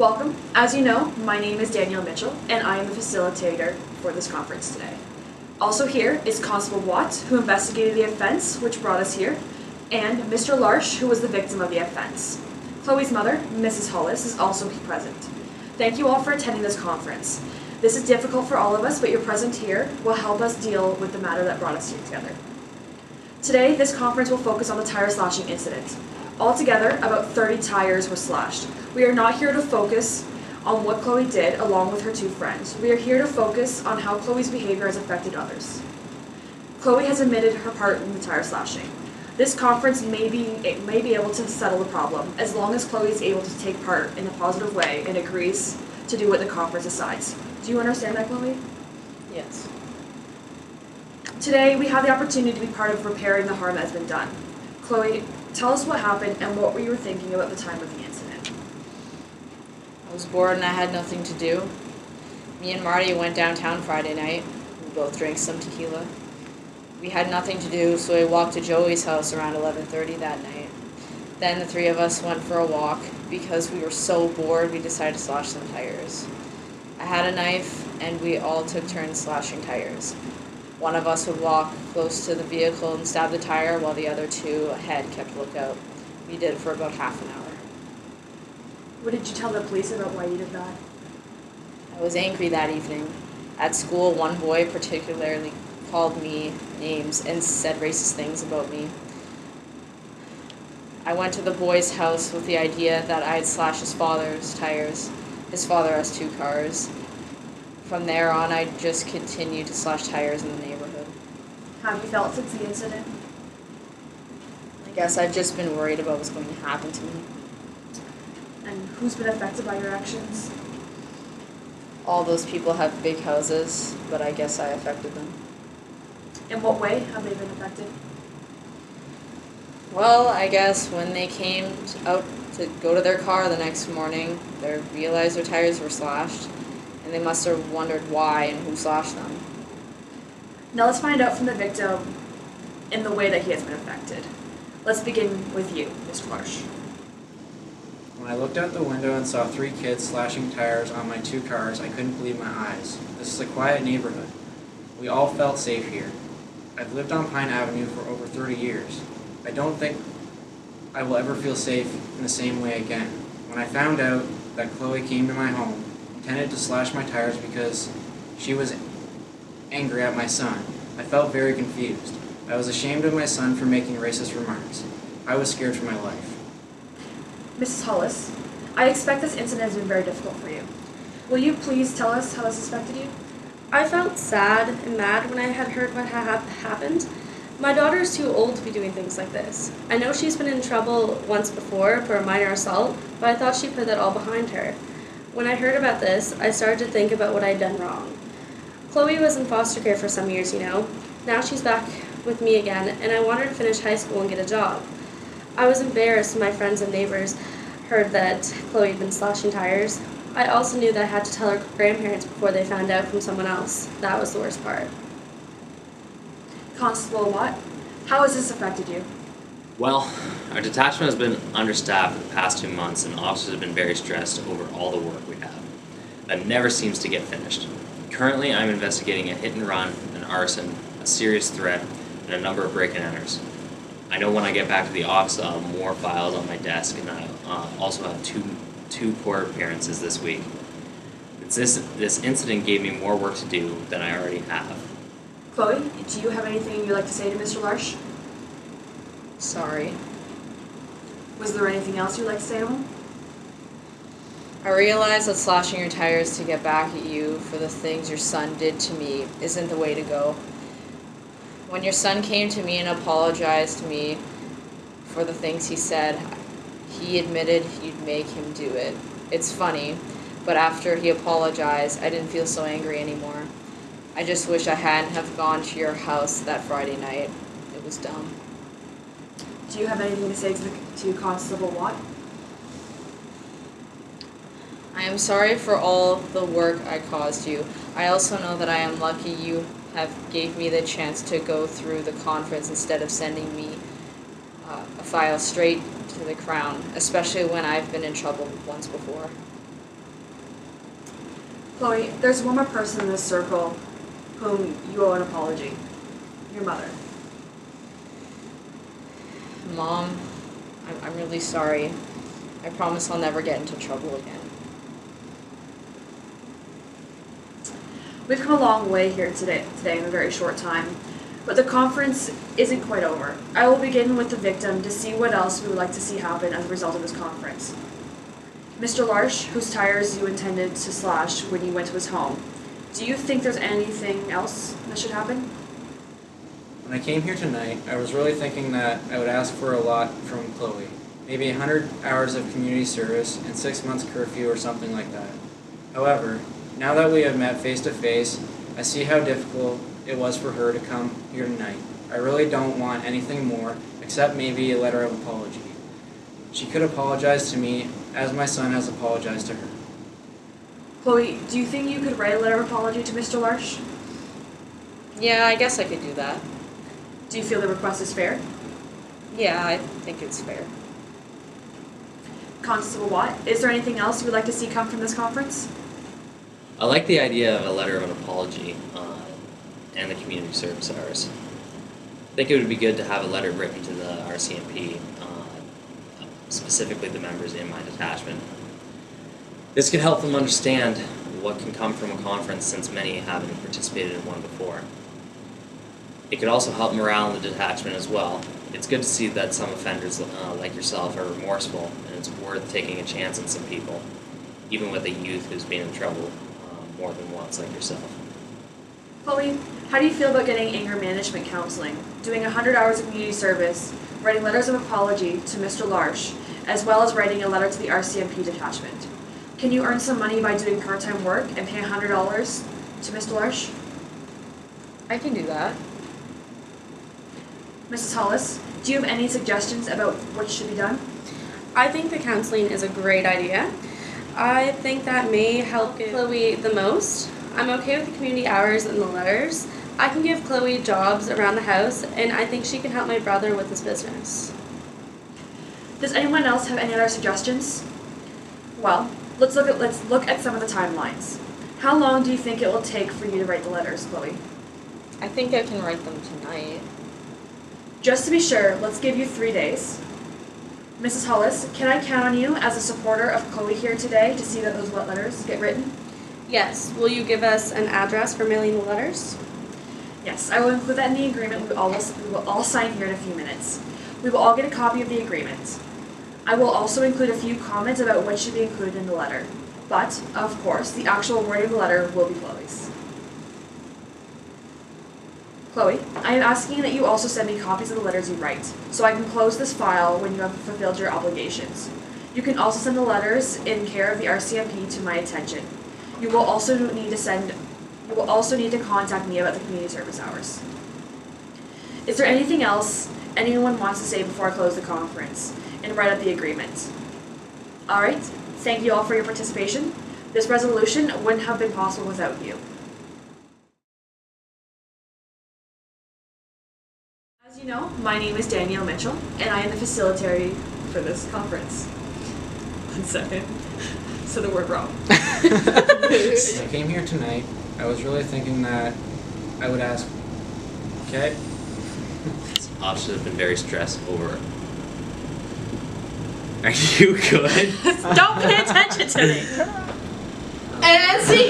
Welcome. As you know, my name is Danielle Mitchell, and I am the facilitator for this conference today. Also here is Constable Watt, who investigated the offense which brought us here, and Mr. Larche, who was the victim of the offense. Chloe's mother, Mrs. Hollos, is also present. Thank you all for attending this conference. This is difficult for all of us, but your presence here will help us deal with the matter that brought us here together. Today, this conference will focus on the tire slashing incident. Altogether, about 30 tires were slashed. We are not here to focus on what Chloe did along with her two friends. We are here to focus on how Chloe's behavior has affected others. Chloe has admitted her part in the tire slashing. This conference may be able to settle the problem as long as Chloe is able to take part in a positive way and agrees to do what the conference decides. Do you understand that, Chloe? Yes. Today, we have the opportunity to be part of repairing the harm that has been done. Chloe, tell us what happened and what you were thinking about the time of the incident. I was bored and I had nothing to do. Me and Marty went downtown Friday night. We both drank some tequila. We had nothing to do, so I walked to Joey's house around 11:30 that night. Then the three of us went for a walk. Because we were so bored, we decided to slash some tires. I had a knife, and we all took turns slashing tires. One of us would walk close to the vehicle and stab the tire, while the other two ahead kept lookout. We did it for about half an hour. What did you tell the police about why you did that? I was angry that evening. At school, one boy particularly called me names and said racist things about me. I went to the boy's house with the idea that I'd slash his father's tires. His father has 2 cars. From there on, I just continued to slash tires in the neighborhood. How have you felt since the incident? I guess I've just been worried about what's going to happen to me. And who's been affected by your actions? All those people have big houses, but I guess I affected them. In what way have they been affected? Well, I guess when they came out to go to their car the next morning, they realized their tires were slashed, and they must have wondered why and who slashed them. Now let's find out from the victim in the way that he has been affected. Let's begin with you, Mr. Larche. When I looked out the window and saw 3 kids slashing tires on my 2 cars, I couldn't believe my eyes. This is a quiet neighborhood. We all felt safe here. I've lived on Pine Avenue for over 30 years. I don't think I will ever feel safe in the same way again. When I found out that Chloe came to my home, intended to slash my tires because she was angry at my son, I felt very confused. I was ashamed of my son for making racist remarks. I was scared for my life. Mrs. Hollos, I expect this incident has been very difficult for you. Will you please tell us how this affected you? I felt sad and mad when I had heard what had happened. My daughter is too old to be doing things like this. I know she's been in trouble once before for a minor assault, but I thought she put that all behind her. When I heard about this, I started to think about what I'd done wrong. Chloe was in foster care for some years, you know. Now she's back with me again, and I want her to finish high school and get a job. I was embarrassed when my friends and neighbors heard that Chloe had been slashing tires. I also knew that I had to tell her grandparents before they found out from someone else. That was the worst part. Constable Watt, how has this affected you? Well, our detachment has been understaffed for the past 2 months, and officers have been very stressed over all the work we have. That never seems to get finished. Currently, I'm investigating a hit and run, an arson, a serious threat, and a number of break-and-enters. I know when I get back to the office, I'll have more files on my desk, and I also have two court appearances this week. This incident gave me more work to do than I already have. Chloe, do you have anything you'd like to say to Mr. Larche? Sorry. Was there anything else you'd like to say to him? I realize that slashing your tires to get back at you for the things your son did to me isn't the way to go. When your son came to me and apologized to me for the things he said, he admitted you'd make him do it. It's funny, but after he apologized, I didn't feel so angry anymore. I just wish I hadn't have gone to your house that Friday night. It was dumb. Do you have anything to say to Constable Watt? I am sorry for all the work I caused you. I also know that I am lucky you have gave me the chance to go through the conference instead of sending me a file straight to the Crown, especially when I've been in trouble once before. Chloe, there's one more person in this circle whom you owe an apology. Your mother. Mom, I'm really sorry. I promise I'll never get into trouble again. We've come a long way here today in a very short time, but the conference isn't quite over. I will begin with the victim to see what else we would like to see happen as a result of this conference. Mr. Larche, whose tires you intended to slash when you went to his home, do you think there's anything else that should happen? When I came here tonight, I was really thinking that I would ask for a lot from Chloe. Maybe 100 hours of community service and 6 months curfew or something like that. However, now that we have met face to face, I see how difficult it was for her to come here tonight. I really don't want anything more except maybe a letter of apology. She could apologize to me as my son has apologized to her. Chloe, do you think you could write a letter of apology to Mr. Larche? Yeah, I guess I could do that. Do you feel the request is fair? Yeah, I think it's fair. Constable Watt, is there anything else you would like to see come from this conference? I like the idea of a letter of an apology and the community service hours. I think it would be good to have a letter written to the RCMP, specifically the members in my detachment. This could help them understand what can come from a conference since many haven't participated in one before. It could also help morale in the detachment as well. It's good to see that some offenders like yourself are remorseful, and it's worth taking a chance on some people, even with a youth who's been in trouble more than once like yourself. Chloe, how do you feel about getting anger management counseling, doing 100 hours of community service, writing letters of apology to Mr. Larche, as well as writing a letter to the RCMP detachment? Can you earn some money by doing part-time work and pay $100 to Mr. Larche? I can do that. Mrs. Hollos, do you have any suggestions about what should be done? I think the counseling is a great idea. I think that may help Chloe the most. I'm okay with the community hours and the letters. I can give Chloe jobs around the house, and I think she can help my brother with his business. Does anyone else have any other suggestions? Well, let's look at some of the timelines. How long do you think it will take for you to write the letters, Chloe? I think I can write them tonight. Just to be sure, let's give you 3 days. Mrs. Hollis, can I count on you as a supporter of Chloe here today to see that those letters get written? Yes, will you give us an address for mailing the letters? Yes, I will include that in the agreement we will all sign here in a few minutes. We will all get a copy of the agreement. I will also include a few comments about what should be included in the letter. But, of course, the actual wording of the letter will be Chloe's. Chloe, I am asking that you also send me copies of the letters you write, so I can close this file when you have fulfilled your obligations. You can also send the letters in care of the RCMP to my attention. You will also need to contact me about the community service hours. Is there anything else anyone wants to say before I close the conference and write up the agreement? Alright, thank you all for your participation. This resolution wouldn't have been possible without you. As you know, my name is Danielle Mitchell, and I am the facilitator for this conference. 1 second. So the word wrong. When I came here tonight, I was really thinking that I would ask, okay? Officers have been very stressed over. Are you good? Don't pay attention to me! And see!